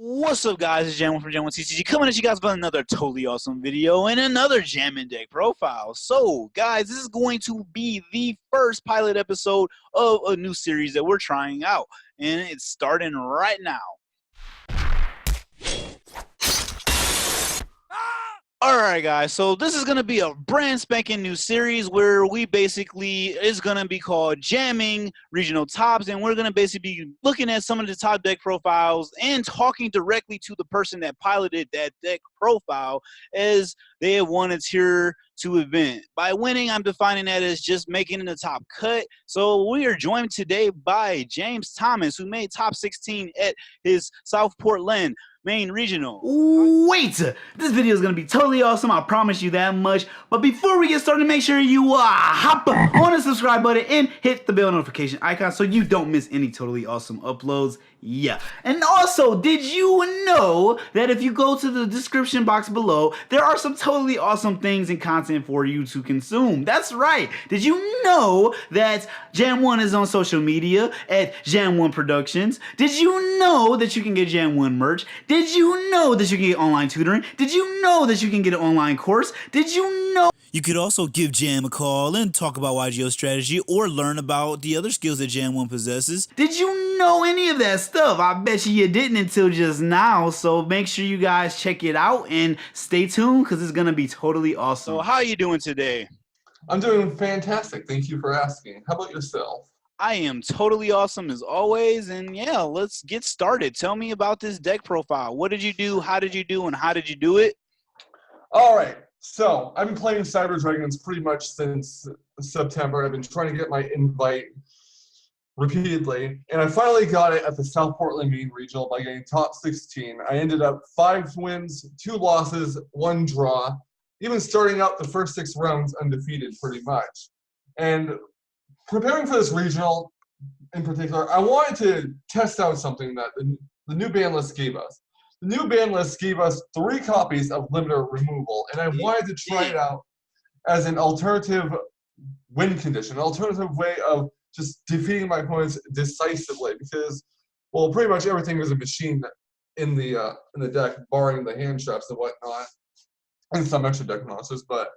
What's up, guys? It's Jam1 from Jam1TCG coming at you guys with another totally awesome video and another Jamming Deck profile. So, guys, this is going to be the first pilot episode of a new series that we're trying out, and it's starting right now. Alright guys, so this is going to be a brand spanking new series where we basically, is going to be called Jamming Regional Tops, and we're going to basically be looking at some of the top deck profiles and talking directly to the person that piloted that deck profile as they have won a tier 2 event. By winning, I'm defining that as just making the top cut. So we are joined today by James Thomas, who made top 16 at his South Portland Maine Regional. Wait! This video is going to be totally awesome, I promise you that much. But before we get started, make sure you hop on the subscribe button and hit the bell notification icon so you don't miss any totally awesome uploads. Yeah. And also, did you know that if you go to the description box below, there are some totally awesome things and content for you to consume? That's right. Did you know that Jam1 is on social media at Jam1 Productions? Did you know that you can get Jam1 merch? Did you know that you can get online tutoring? Did you know that you can get an online course? Did you know you could also give Jam a call and talk about YGO strategy or learn about the other skills that Jam1 possesses? Did you know any of that stuff? I bet you didn't until just now, so make sure you guys check it out and stay tuned because it's going to be totally awesome. So how are you doing today? I'm doing fantastic. Thank you for asking. How about yourself? I am totally awesome as always, and yeah, let's get started. Tell me about this deck profile. What did you do, how did you do, and how did you do it? All right, so I've been playing Cyber Dragons pretty much since September. I've been trying to get my invite repeatedly, and I finally got it at the South Portland Maine Regional by getting top 16. I ended up 5 wins, 2 losses, 1 draw, even starting out the first 6 rounds undefeated pretty much. And preparing for this regional in particular, I wanted to test out something that the new ban list gave us. The new ban list gave us 3 copies of limiter removal, and I wanted to try it out as an alternative win condition, an alternative way of just defeating my opponents decisively, because, well, pretty much everything is a machine in the deck, barring the hand traps and whatnot, and some extra deck monsters, but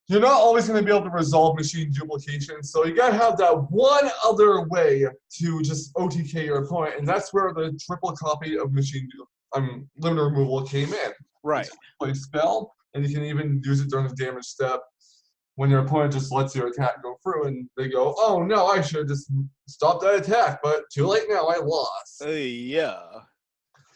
you're not always going to be able to resolve machine duplication, so you got to have that one other way to just OTK your opponent, and that's where the triple copy of machine limiter removal came in. Right. You can play spell, and you can even use it during the damage step when your opponent just lets your attack go through, and they go, oh no, I should have just stopped that attack, but too late now, I lost. Yeah.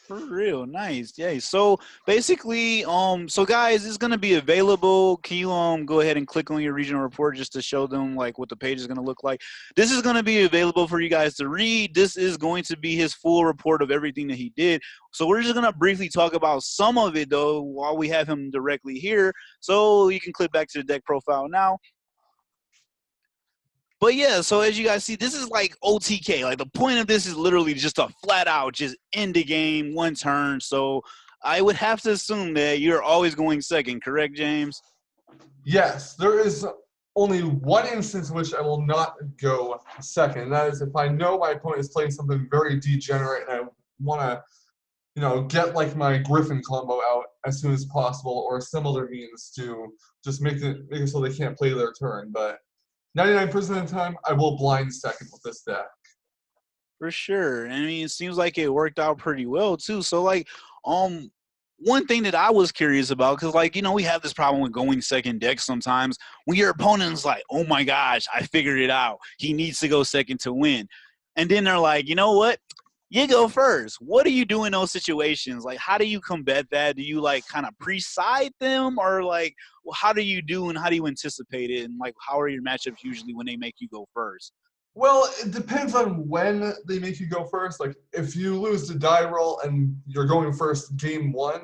For real, nice. Yeah. So basically, so guys, it's gonna be available. Can you go ahead and click on your regional report just to show them like what the page is gonna look like? This is gonna be available for you guys to read. This is going to be his full report of everything that he did. So we're just gonna briefly talk about some of it though while we have him directly here. So you can click back to the deck profile now. But yeah, so as you guys see, this is like OTK. Like the point of this is literally just a flat out just end the game, 1 turn. So I would have to assume that you're always going second, correct, James? Yes, there is only one instance in which I will not go second, and that is if I know my opponent is playing something very degenerate and I want to, you know, get like my Griffin combo out as soon as possible or some other means to just make it so they can't play their turn. But 99% of the time, I will blind second with this deck. For sure. I mean, it seems like it worked out pretty well too. So like, one thing that I was curious about, because like, you know, we have this problem with going second deck sometimes when your opponent's like, oh my gosh, I figured it out. He needs to go second to win. And then they're like, you know what? You go first. What do you do in those situations? Like, how do you combat that? Do you like kind of pre-side them, or like, well, how do you do and how do you anticipate it? And like, how are your matchups usually when they make you go first? Well, it depends on when they make you go first. Like, if you lose the die roll and you're going first game 1,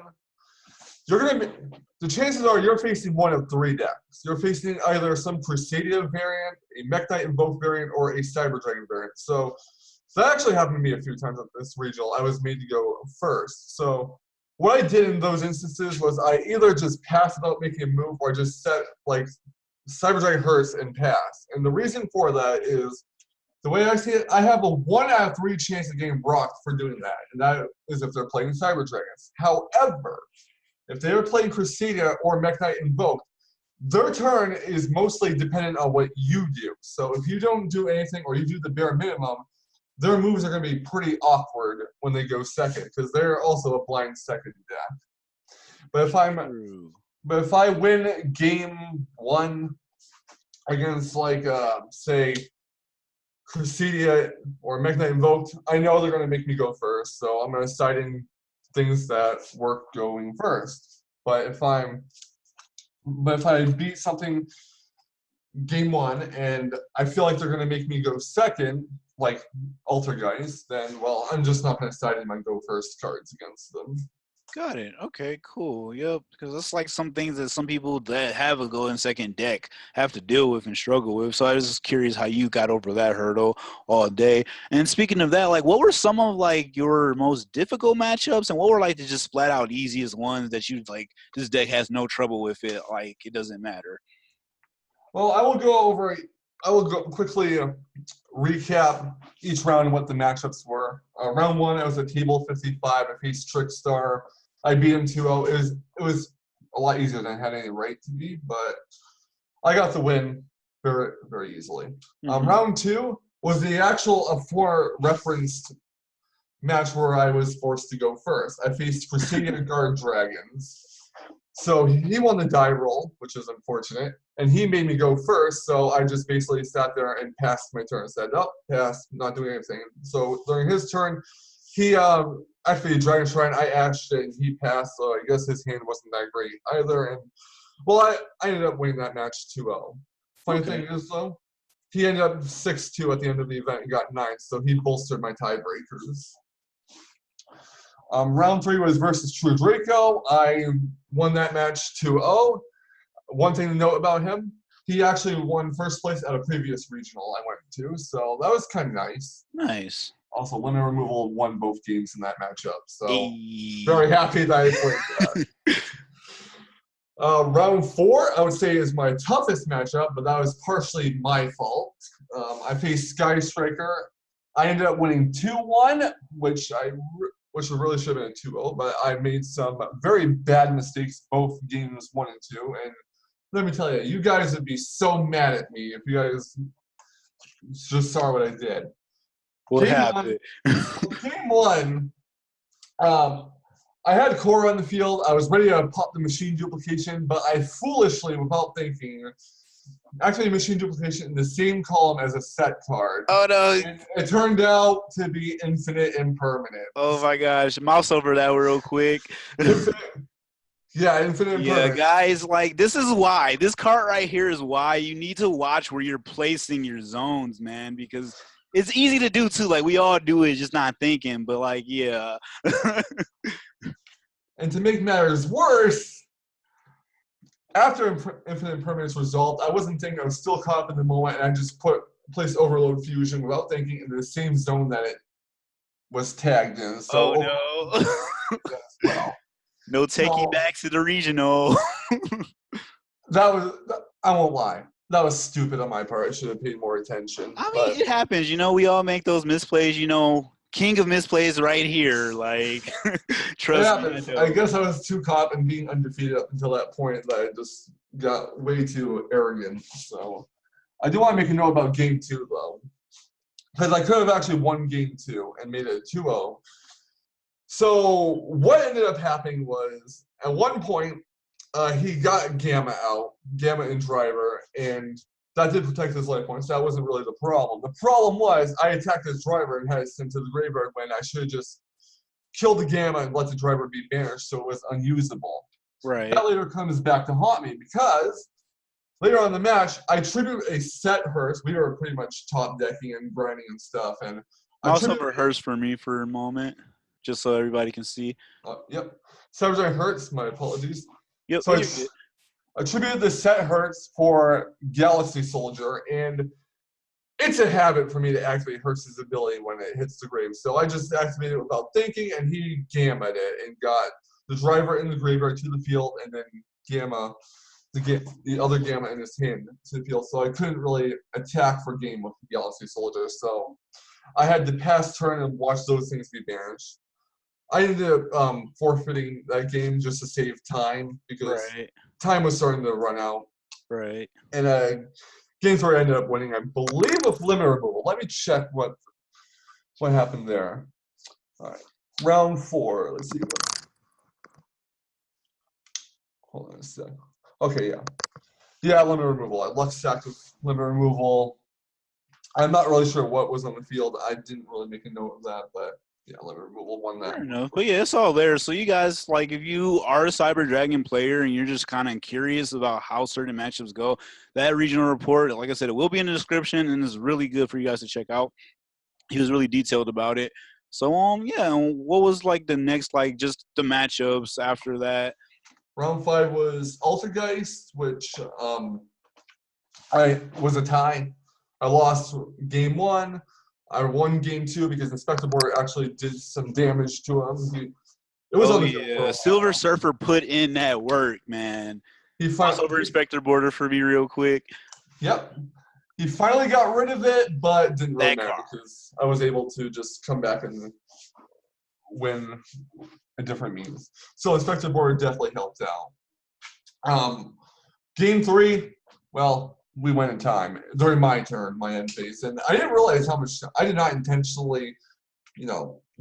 you're gonna be, the chances are you're facing one of 3 decks. You're facing either some Crusadia variant, a Mech Knight Invoke variant, or a Cyber Dragon variant. So that actually happened to me a few times at this regional. I was made to go first. So what I did in those instances was I either just passed without making a move or just set like Cyber Dragon Hearse and pass. And the reason for that is The way I see it, I have a 1 out of 3 chance of getting rocked for doing that, and that is if they're playing Cyber Dragons. However, if they are playing Crusader or Mech Knight Invoked, their turn is mostly dependent on what you do. So if you don't do anything or you do the bare minimum, their moves are going to be pretty awkward when they go second, because they're also a blind second deck. But if I win game 1 against, like, say, Crusadia or Mech Knight Invoked, I know they're going to make me go first, so I'm going to side in things that work going first. But if I beat something game 1 and I feel like they're going to make me go second, like Altergeist, then, well, I'm just not going to side in my go first cards against them. Got it. Okay, cool. Yep. Because it's like some things that some people that have a go in second deck have to deal with and struggle with. So I was just curious how you got over that hurdle all day. And speaking of that, like, what were some of like your most difficult matchups, and what were like the just flat out easiest ones that you like? This deck has no trouble with it. Like, it doesn't matter. Well, I will go quickly recap each round and what the matchups were. Round 1, I was at table 55. I faced Trickstar. I beat him 2-0. It was a lot easier than I had any right to be, but I got the win very, very easily. Round 2 was the actual aforereferenced match where I was forced to go first. I faced Crusader Guard Dragons. So he won the die roll, which is unfortunate, and he made me go first, so I just basically sat there and passed my turn. I said, oh, pass, not doing anything. So during his turn, he actually Dragon Shrine, I ashed it, and he passed, so I guess his hand wasn't that great either. And, well, I ended up winning that match 2-0. Funny thing is, though, he ended up 6-2 at the end of the event and got 9th, so he bolstered my tiebreakers. Round 3 was versus True Draco. I won that match 2-0. One thing to note about him, he actually won first place at a previous regional I went to, so that was kind of nice. Nice. Also, limit removal won both games in that matchup, so very happy that I played that. Round 4, I would say, is my toughest matchup, but that was partially my fault. I faced Sky Striker. I ended up winning 2-1, which really should have been a 2-0, but I made some very bad mistakes both games 1 and 2. And let me tell you, you guys would be so mad at me if you guys just saw what I did. What happened? Game 1, I had Cora on the field. I was ready to pop the machine duplication, but I foolishly, without thinking, actually machine duplication in the same column as a set card. Oh no! And it turned out to be infinite impermanent. Oh my gosh! Mouse over that real quick. Infinite impermanent. Yeah, guys, like, this is why. This card right here is why you need to watch where you're placing your zones, man, because it's easy to do too. Like, we all do it, just not thinking. But like, yeah. And to make matters worse, after Infinite Impermanence resolved, I wasn't thinking. I was still caught up in the moment, and I just placed Overload Fusion without thinking in the same zone that it was tagged in. So, oh no! Well, no taking back to the regional. I won't lie. That was stupid on my part. I should have paid more attention. I mean, it happens. You know, we all make those misplays. You know, king of misplays right here. Like, trust me. I guess I was too caught up in being undefeated up until that point that I just got way too arrogant. So I do want to make a note about game 2, though, because I could have actually won game 2 and made it 2-0. So what ended up happening was, at one point, he got Gamma out, Gamma and Driver, and that did protect his life points. That wasn't really the problem. The problem was I attacked his Driver and had it sent to the graveyard when I should have just killed the Gamma and let the Driver be banished, so it was unusable. Right. That later comes back to haunt me because later on in the match, I triggered a set Hearst. We were pretty much top decking and grinding and stuff. And mouse over Hearst for me for a moment, just so everybody can see. Yep. Cybergiant Hertz, my apologies. Yep. So I attributed the set Hertz for Galaxy Soldier, and it's a habit for me to activate Hertz's ability when it hits the grave. So I just activated it without thinking, and he Gammaed it and got the Driver in the graveyard to the field, and then Gamma to get the other gamma in his hand to the field, so I couldn't really attack for game with the Galaxy Soldier. So I had to pass turn and watch those things be banished. I ended up forfeiting that game just to save time because time was starting to run out. Right. And game 3 I ended up winning, I believe, with limit removal. Let me check what happened there. All right, round 4. Let's see. Hold on a sec. Okay, yeah, limit removal. I luck stacked with limit removal. I'm not really sure what was on the field. I didn't really make a note of that, but yeah, limit removal won that. Fair enough. But yeah, it's all there. So you guys, like, if you are a Cyber Dragon player and you're just kind of curious about how certain matchups go, that regional report, like I said, it will be in the description, and it's really good for you guys to check out. He was really detailed about it. So yeah, what was like the next, like, just the matchups after that? Round 5 was Altergeist, which I was a tie. I lost game 1. I won game 2 because Inspector Board actually did some damage to him. It was on the Silver Surfer put in that work, man. He Cross over Inspector Border for me real quick. Yep. He finally got rid of it, but didn't really matter because I was able to just come back and win a different means. So Inspector Board definitely helped out. Game 3, well, we went in time during my turn, my end phase, and I didn't realize how much. I did not intentionally,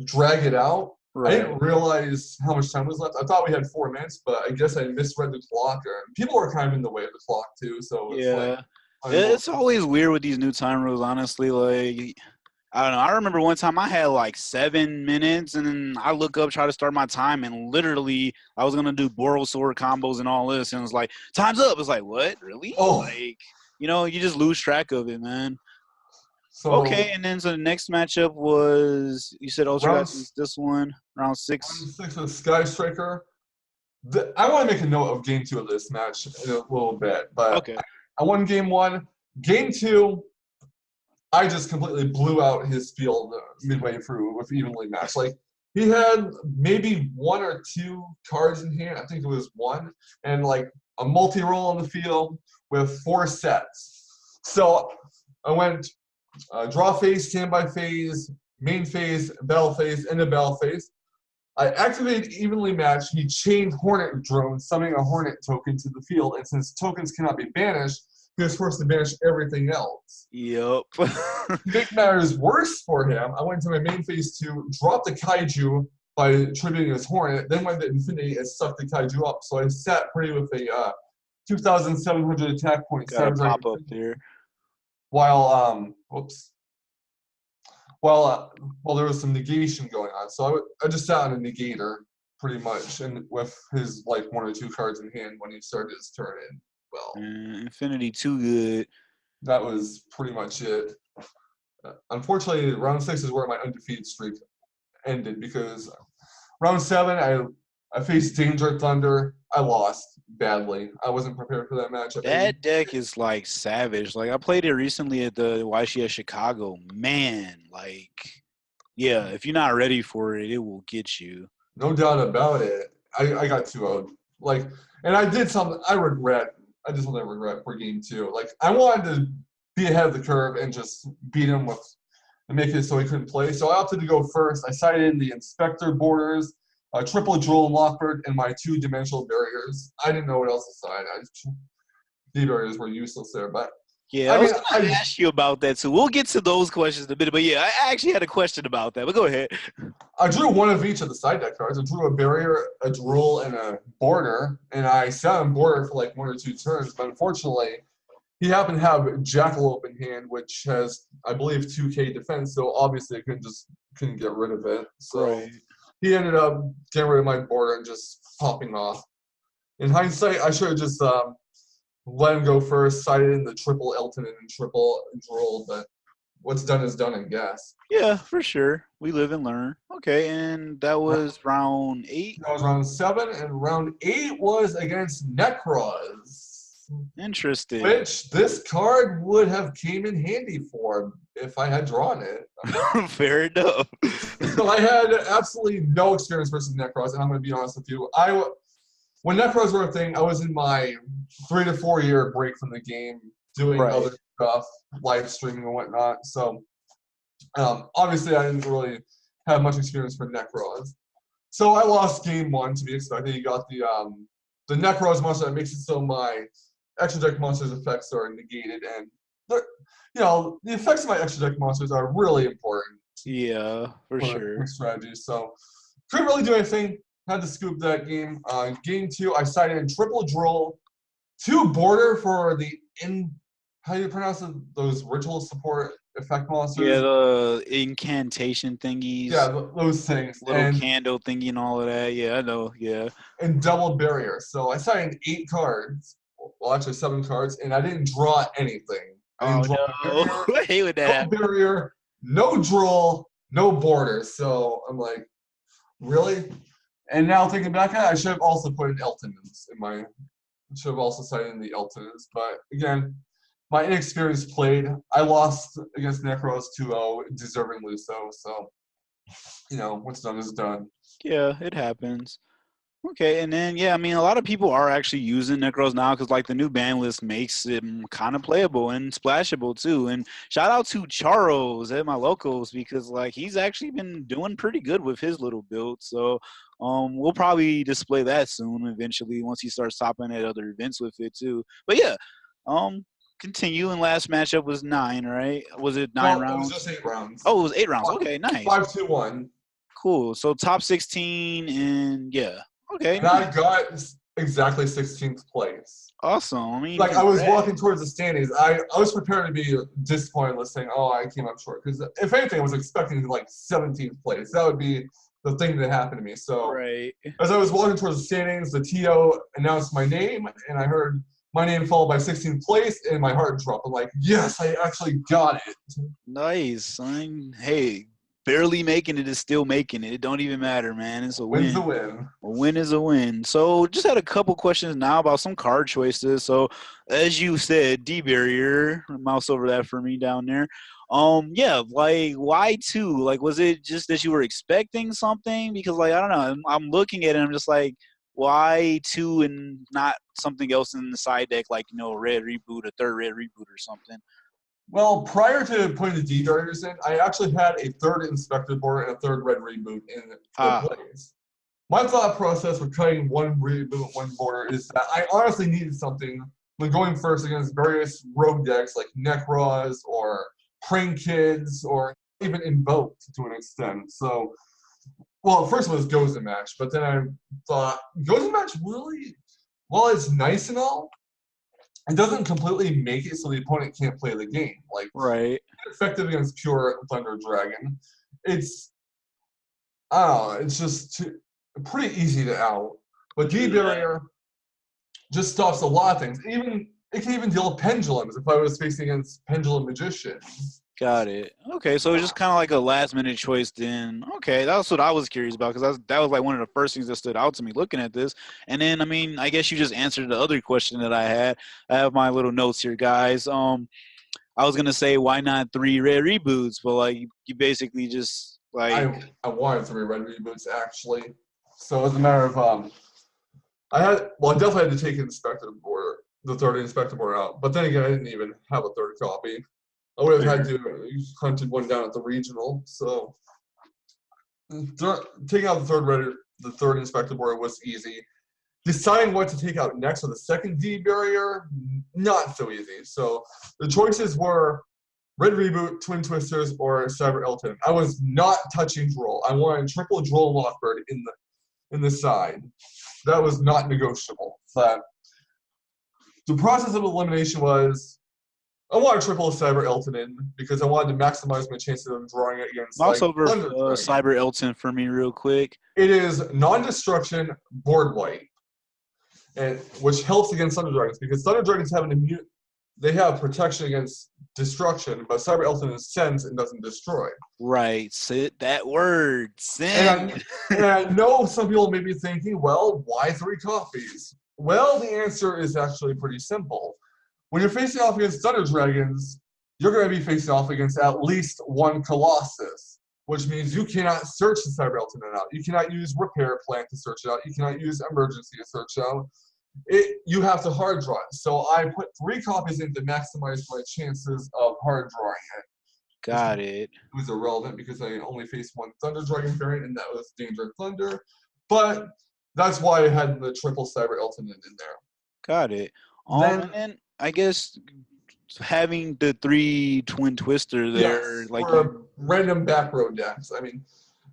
drag it out. Right. I didn't realize how much time was left. I thought we had 4 minutes, but I guess I misread the clock. And people were kind of in the way of the clock too, so it's always weird with these new time rules. Honestly, like, I don't know. I remember one time I had like 7 minutes, and then I look up, try to start my time, and literally I was gonna do Boral Sword combos and all this, and it was like, time's up. It's like, what? Really? Oh. Like, you just lose track of it, man. So, okay, and then so the next matchup was, you said this one, round 6. Round 6 was Sky Striker. I want to make a note of game 2 of this match in a little bit, but okay. I won game 1. Game 2, I just completely blew out his field midway through with evenly matched. Like, he had maybe 1 or 2 cards in hand. I think it was 1, and like a multi-roll on the field with 4 sets. So I went draw phase, standby phase, main phase, battle phase, and a battle phase. I activated evenly matched. He chained Hornet drone, summoning a Hornet token to the field, and since tokens cannot be banished, he was forced to banish everything else. Yep. To make matters worse for him, I went to my main phase 2, dropped the Kaiju by tributing his Hornet, then went to Infinity and sucked the Kaiju up. So I sat pretty with a 2,700 attack points. Got a pop up there. While there was some negation going on, so I just sat on a negator pretty much, and with his like 1 or 2 cards in hand when he started his turn. And well, Infinity too good. That was pretty much it. Unfortunately, round 6 is where my undefeated streak ended because round 7 I faced Danger Thunder. I lost badly. I wasn't prepared for that matchup. That deck is like savage. Like, I played it recently at the YGOPro Chicago. Man, like, yeah, if you're not ready for it, it will get you. No doubt about it. I got 2-0. Like, and I did something I regret. I just want to regret for game 2. Like, I wanted to be ahead of the curve and just beat him and make it so he couldn't play. So I opted to go first. I sided in the Inspector Borders, triple Duel and Lockbird, and my 2-dimensional barriers. I didn't know what else to side. The barriers were useless there, but yeah, I was going to ask you about that too. We'll get to those questions in a bit, but yeah, I actually had a question about that. But go ahead. I drew 1 of each of the side deck cards. I drew a barrier, a Duel, and a border, and I sat on border for like 1 or 2 turns. But unfortunately, he happened to have Jackalope in hand, which has, I believe, 2K defense. So obviously, I couldn't get rid of it. So he ended up getting rid of my border and just popping off. In hindsight, I should have just let him go first, sided in the triple Elton and triple Droll, but what's done is done, I guess. Yeah, for sure. We live and learn. Okay, and that was round 8? That was round 7, and round 8 was against Necros. Interesting. Which this card would have came in handy for if I had drawn it. Fair enough. So I had absolutely no experience versus Necros, and I'm going to be honest with you. when Necros were a thing, I was in my 3 to 4 year break from the game, doing other stuff, live streaming and whatnot. So obviously I didn't really have much experience for Necros. So I lost game 1 to be expected. You got the Necros monster that makes it so my extra deck monsters' effects are negated, and the effects of my extra deck monsters are really important. Yeah, for sure. Strategy. So couldn't really do anything. Had to scoop that game. Game 2, I sided in triple Duel, 2 border for the how do you pronounce it? Those ritual support effect monsters. Yeah, the incantation thingies. Yeah, those things. Little candle thingy and all of that. Yeah, I know. Yeah. And double barrier. So I sided 8 cards. Well, actually 7 cards, and I didn't draw anything. I didn't draw I hate with that. No barrier, no Duel, no border. So I'm like, really? And now thinking back, I should have also put in Elton's in my. Should have also cited in the Elton's, but again, my inexperience played. I lost against Necros 2-0, deservingly so. So, what's done is done. Yeah, it happens. Okay, and then, yeah, I mean, a lot of people are actually using Necros now because, like, the new ban list makes it kind of playable and splashable, too. And shout out to Charos at my locals because, like, he's actually been doing pretty good with his little build. So we'll probably display that soon eventually once he starts topping at other events with it, too. But, yeah, continue. And last matchup was 9, right? Was it 9 rounds? It was just 8 rounds. Oh, it was 8 rounds. Okay, nice. 5-2-1. Cool. So top 16 and, yeah. Okay. And I got exactly 16th place. Awesome. I mean, like I was walking towards the standings. I was prepared to be disappointed, saying, "Oh, I came up short." Because if anything, I was expecting like 17th place. That would be the thing that happened to me. So as I was walking towards the standings, the TO announced my name, and I heard my name followed by 16th place, and my heart dropped. I'm like, "Yes, I actually got it." Nice. Hey. Barely making it is still making it. It don't even matter, man. It's a win. Win's a win. A win is a win. So just had a couple questions now about some card choices. So as you said, D barrier, mouse over that for me down there. Yeah, like why 2? Like was it just that you were expecting something? Because like I don't know, I'm looking at it, I'm just like, why 2 and not something else in the side deck, like red reboot, a 3rd red reboot or something? Well, prior to putting the D barriers in, I actually had a 3rd inspector board and a 3rd red reboot in the plays. My thought process with cutting 1 reboot, 1 border is that I honestly needed something when going first against various rogue decks like Necros or Prank Kids or even Invoked to an extent. So, well, first was Gozen Match, but then I thought, Gozen Match really, while it's nice and all, it doesn't completely make it so the opponent can't play the game. Like, it's effective against pure Thunder Dragon. It's, I don't know, it's just pretty easy to out. But D barrier just stops a lot of things. It can even deal with pendulums if I was facing against Pendulum Magician. Got it. Okay, so it's just kind of like a last-minute choice then. Okay, that's what I was curious about because that was like one of the first things that stood out to me looking at this. And then, I mean, I guess you just answered the other question that I had. I have my little notes here, guys. I was going to say, why not 3 red reboots? But, like, you basically just, like... I wanted 3 red reboots, actually. So, as a matter of, I definitely had to take the 3rd inspector board out. But then again, I didn't even have a 3rd copy. I would have had to hunted one down at the regional. So taking out the 3rd inspector board was easy. Deciding what to take out next with the 2nd D barrier, not so easy. So the choices were Red Reboot, Twin Twisters, or Cyber Elton. I was not touching Droll. I wanted triple Droll Lockbird in the side. That was not negotiable. But the process of elimination was I wanted triple Cyber Elton in because I wanted to maximize my chances of drawing it against. Mouse over Cyber Elton for me real quick. It is non-destruction board wipe, and which helps against Thunder Dragons because Thunder Dragons have they have protection against destruction, but Cyber Elton is sense and doesn't destroy. Right, sit that word, send. And I know some people may be thinking, well, why 3 copies? Well, the answer is actually pretty simple. When you're facing off against Thunder Dragons, you're going to be facing off against at least 1 Colossus. which means you cannot search the cyber alternate out. You cannot use repair plan to search it out. You cannot use emergency to search it out. You have to hard draw it. So I put 3 copies in to maximize my chances of hard drawing it. Got it. It was irrelevant because I only faced 1 Thunder Dragon variant, and that was Danger Thunder. But that's why I had the triple cyber alternate in there. Got it. And then I guess having the 3 Twin Twister there, yes, like for random back row decks. I mean,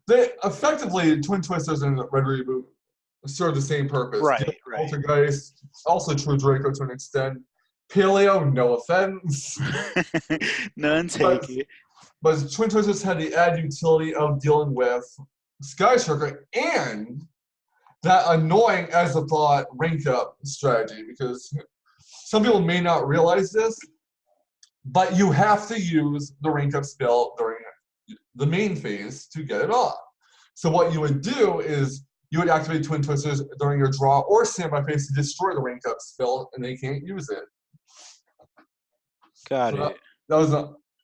they effectively Twin Twisters and Red Reboot serve the same purpose. Right. Poltergeist, also True Draco to an extent. Paleo, no offense. None taken. But Twin Twisters had the added utility of dealing with Sky Striker and that annoying as a thought rank up strategy, because some people may not realize this, but you have to use the rank up spell during the main phase to get it off. So what you would do is you would activate Twin Twisters during your draw or standby phase to destroy the rank up spell, and they can't use it. Got it. That was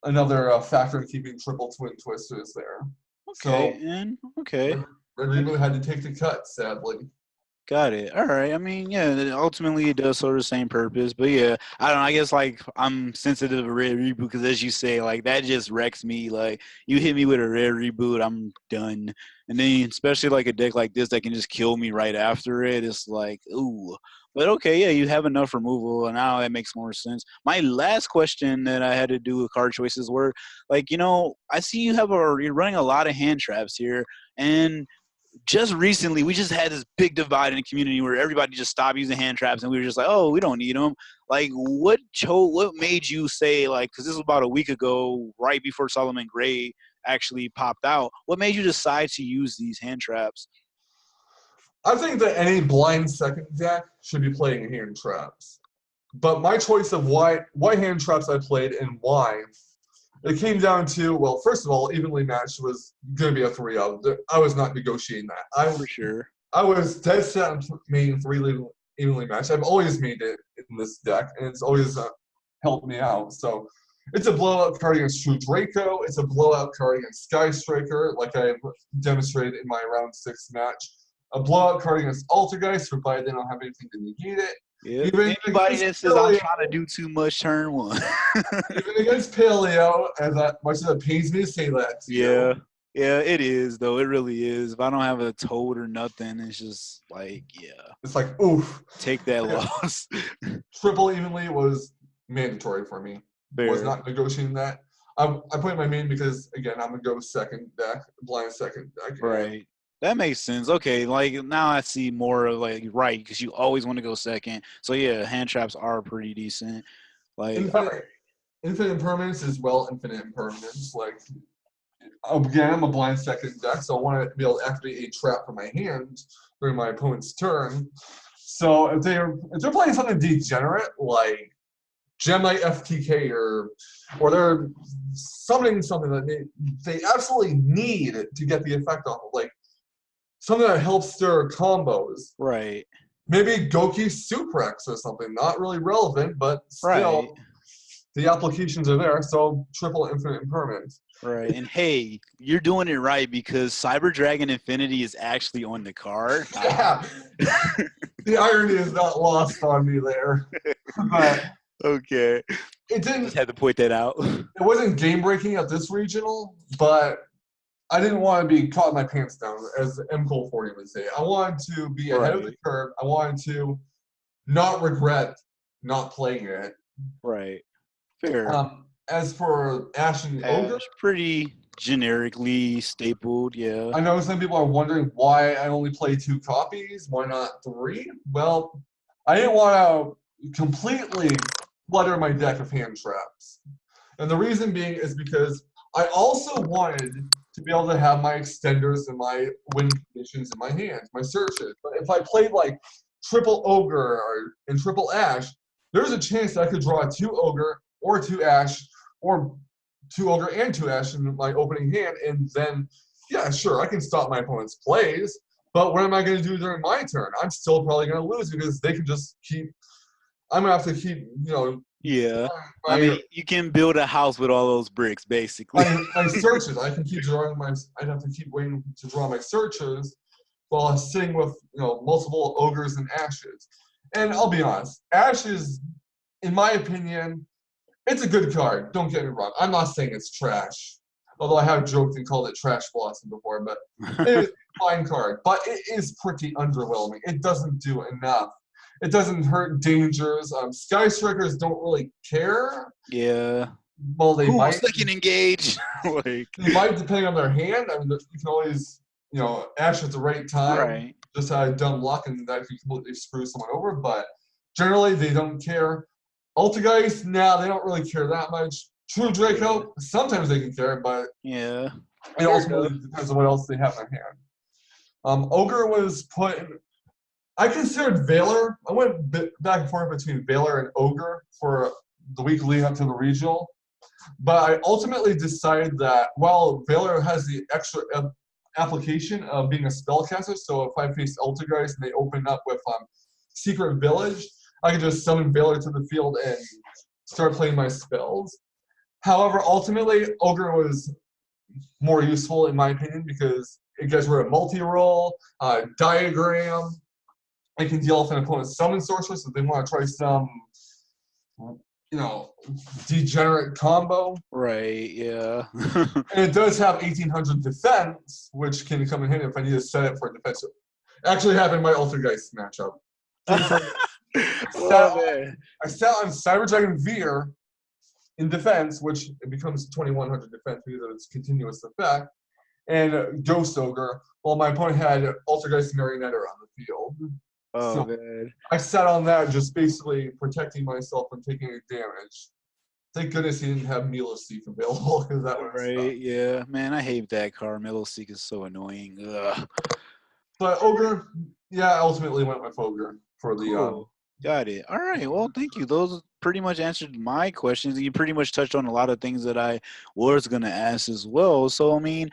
another factor in keeping triple Twin Twisters there. Okay. Red Reboot had to take the cut, sadly. Got it. All right. I mean, yeah, ultimately it does serve the same purpose. But yeah, I don't know. I guess like I'm sensitive to Red Reboot because, as you say, like that just wrecks me. Like you hit me with a Red Reboot, I'm done. And then especially like a deck like this that can just kill me right after it, it's like, ooh. But okay, yeah, you have enough removal, and now that makes more sense. My last question that I had to do with card choices were, like, you know, I see you're running a lot of hand traps here, and just recently we just had this big divide in the community where everybody just stopped using hand traps, and we were just like, oh, we don't need them. Like, what made you say, like, because this was about a week ago, right before Solomon Gray actually popped out, what made you decide to use these hand traps? I think that any blind second deck should be playing hand traps. But my choice of why hand traps I played and why, it came down to, well, first of all, evenly matched was going to be a 3-0. I was not negotiating that. For sure. I was dead set on making 3 evenly matched. I've always made it in this deck, and it's always helped me out. So it's a blowout card against True Draco. It's a blowout card against Sky Striker, like I demonstrated in my round 6 match. A blowout card against Altergeist, provided they don't have anything to negate it. Yeah. Anybody that says I'm trying to do too much turn 1. Even against Paleo, as much as it pains me to say that. Yeah, it is, though. It really is. If I don't have a toad or nothing, it's just like, yeah. It's like, oof. Take that loss. Triple evenly was mandatory for me. Fair. Was not negotiating that. I put in my main because, again, I'm going to go second deck, blind second deck. Right. That makes sense. Okay, like now I see more of like right because you always want to go second. So yeah, hand traps are pretty decent. Like infinite impermanence is infinite impermanence. Like again, I'm a blind second deck, so I want to be able to activate a trap for my hand during my opponent's turn. So if they're playing something degenerate like Gemini FTK or they're summoning something that they absolutely need to get the effect off of, like something that helps stir combos. Right. Maybe Goki Suprex or something. Not really relevant, but still the applications are there. So triple infinite impermanence. Right. And hey, you're doing it right because Cyber Dragon Infinity is actually on the card. Yeah. The irony is not lost on me there. But okay. It didn't. Just had to point that out. It wasn't game breaking at this regional, but I didn't want to be caught in my pants down, as M. Cole 40 would say. I wanted to be ahead of the curve. I wanted to not regret not playing it. Right. Fair. As for Ash and Ogre, pretty generically stapled, yeah. I know some people are wondering why I only play 2 copies. Why not 3? Well, I didn't want to completely clutter my deck of hand traps. And the reason being is because I also wanted to be able to have my extenders and my win conditions in my hands, my searches. But if I played like triple Ogre and triple Ash, there's a chance that I could draw 2 Ogre or 2 Ash or 2 Ogre and 2 Ash in my opening hand. And then, yeah, sure, I can stop my opponent's plays. But what am I going to do during my turn? I'm still probably going to lose because they can just keep – I'm going to have to keep, Yeah. I My mean, you can build a house with all those bricks, basically. my searches, I can keep drawing my. I'd have to keep waiting to draw my searches while I'm sitting with multiple ogres and ashes. And I'll be honest, ashes, in my opinion, it's a good card. Don't get me wrong. I'm not saying it's trash, although I have joked and called it trash blossom before. But it is a fine card. But it is pretty underwhelming. It doesn't do enough. It doesn't hurt dangers. Sky Strikers don't really care. Yeah. Well, they Cool, might. second engage. Like, They might, depending on their hand. I mean, you can always, ash at the right time. right. Just out of dumb luck, and that could completely screw someone over. But generally, they don't care. Ultigeist, nah, they don't really care that much. True Draco, sometimes they can care, but Yeah. it ultimately depends on what else they have in their hand. Ogre was put in. I considered Valor. I went back and forth between Valor and Ogre for the week leading up to the regional. But I ultimately decided that while Valor has the extra application of being a spellcaster, so if I face Ultigeist and they open up with Secret Village, I can just summon Valor to the field and start playing my spells. However, ultimately, Ogre was more useful in my opinion because it gets rid of multi-roll, diagram. It can deal with an opponent's summon sorcerer, so if they want to try some, degenerate combo. Right, yeah. And it does have 1800 defense, which can come in handy if I need to set it for defense. Actually happened in my Ultigeist matchup. I sat on Cyber Dragon Veer in defense, which it becomes 2100 defense because of its continuous effect, and Ghost Ogre, while my opponent had Ultigeist Marionetter on the field. Oh, so man. I sat on that, just basically protecting myself from taking any damage. Thank goodness he didn't have Miloseek available because that would have Right, sucked. yeah. Man, I hate that card. Miloseek is so annoying. Ugh. But Ogre, yeah, I ultimately went with Ogre for the Cool. Got it. All right. Well, thank you. Those pretty much answered my questions. You pretty much touched on a lot of things that I was going to ask as well. So, I mean,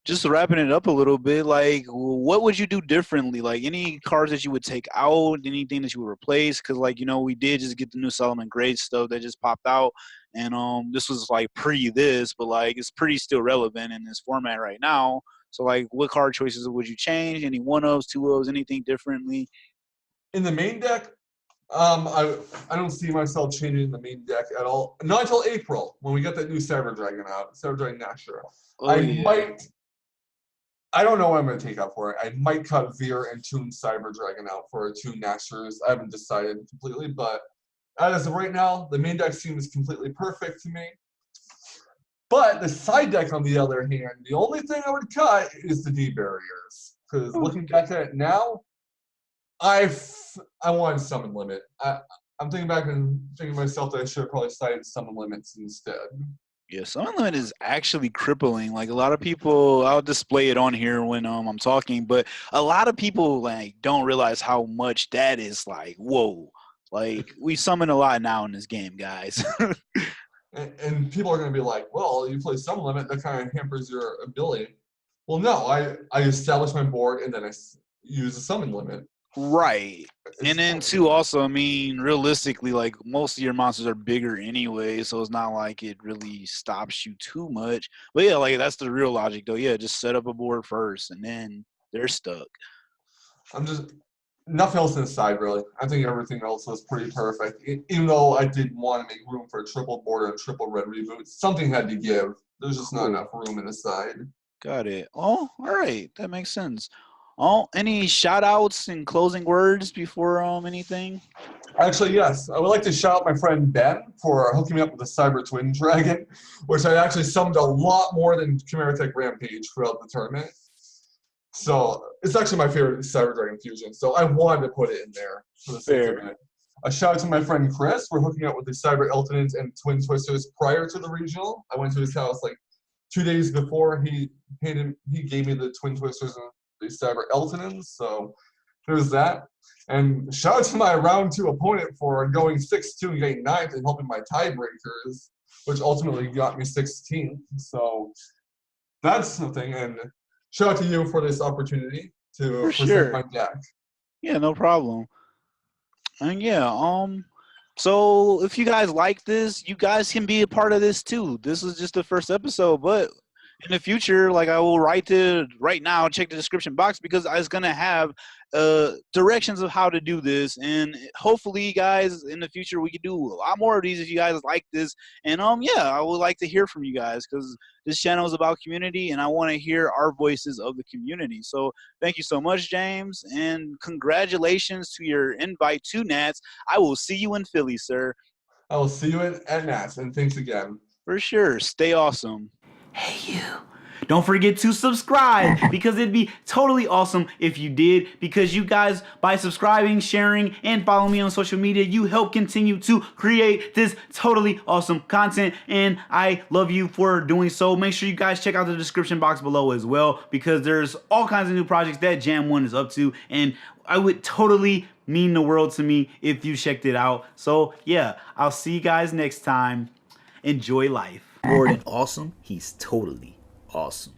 just wrapping it up a little bit, like, what would you do differently? Like, any cards that you would take out, anything that you would replace? Because, like, we did just get the new Solomon Grade stuff that just popped out. And this was, like, pre-this, but, like, it's pretty still relevant in this format right now. So, like, what card choices would you change? Any one-ofs, two-ofs, anything differently? in the main deck, I don't see myself changing the main deck at all. Not until April when we get that new Cyber Dragon out, Cyber Dragon Nashor. Oh, yeah. I don't know what I'm going to take out for it. I might cut Veer and Toon Cyber Dragon out for 2 Nashors. I haven't decided completely, but as of right now, the main deck seems completely perfect to me. But the side deck, on the other hand, the only thing I would cut is the D barriers. Because looking back at it now, I wanted Summon Limit. I'm thinking back and thinking to myself that I should have probably cited Summon Limits instead. Yeah, Summon Limit is actually crippling. Like, a lot of people, I'll display it on here when I'm talking, but a lot of people, like, don't realize how much that is, like, whoa. Like, we summon a lot now in this game, guys. And people are going to be like, well, you play Summon Limit, that kind of hampers your ability. Well, no, I establish my board and then I use a Summon Limit. Right. And then, too, also, I mean, realistically, like, most of your monsters are bigger anyway, so it's not like it really stops you too much. But, yeah, like, that's the real logic, though. Yeah, just set up a board first, and then they're stuck. Nothing else inside, really. I think everything else was pretty perfect. Even though I did want to make room for a triple border and triple red reboot, something had to give. There's just not enough room in the side. Got it. Oh, all right. That makes sense. Oh, any shout outs and closing words before anything? Actually, yes. I would like to shout out my friend Ben for hooking me up with the Cyber Twin Dragon, which I actually summoned a lot more than Chimera Tech Rampage throughout the tournament. So it's actually my favorite Cyber Dragon fusion. So I wanted to put it in there for the sake of it. A shout out to my friend Chris for hooking up with the Cyber Eltonins and Twin Twisters prior to the regional. I went to his house like 2 days before he gave me the Twin Twisters and the Cyber Eltonins. So there's that. And shout out to my round 2 opponent for going 6-2 and getting 9th and helping my tiebreakers, which ultimately got me 16th. So that's the thing. And shout out to you for this opportunity to present my deck. Yeah, no problem. And yeah, So if you guys like this, you guys can be a part of this too. This is just the first episode, but in the future, like I will right now, check the description box because it's gonna have directions of how to do this, and hopefully, guys, in the future we can do a lot more of these if you guys like this. And yeah, I would like to hear from you guys because this channel is about community, and I want to hear our voices of the community. So thank you so much, James, and congratulations to your invite to Nats. I will see you in Philly, sir. I will see you at Nats, and thanks again. For sure. Stay awesome. Hey, you. Don't forget to subscribe because it'd be totally awesome if you did, because you guys, by subscribing, sharing, and following me on social media, you help continue to create this totally awesome content, and I love you for doing so. Make sure you guys check out the description box below as well, because there's all kinds of new projects that Jam1 is up to, and I would totally mean the world to me if you checked it out. So yeah, I'll see you guys next time. Enjoy life. More than awesome, he's totally awesome.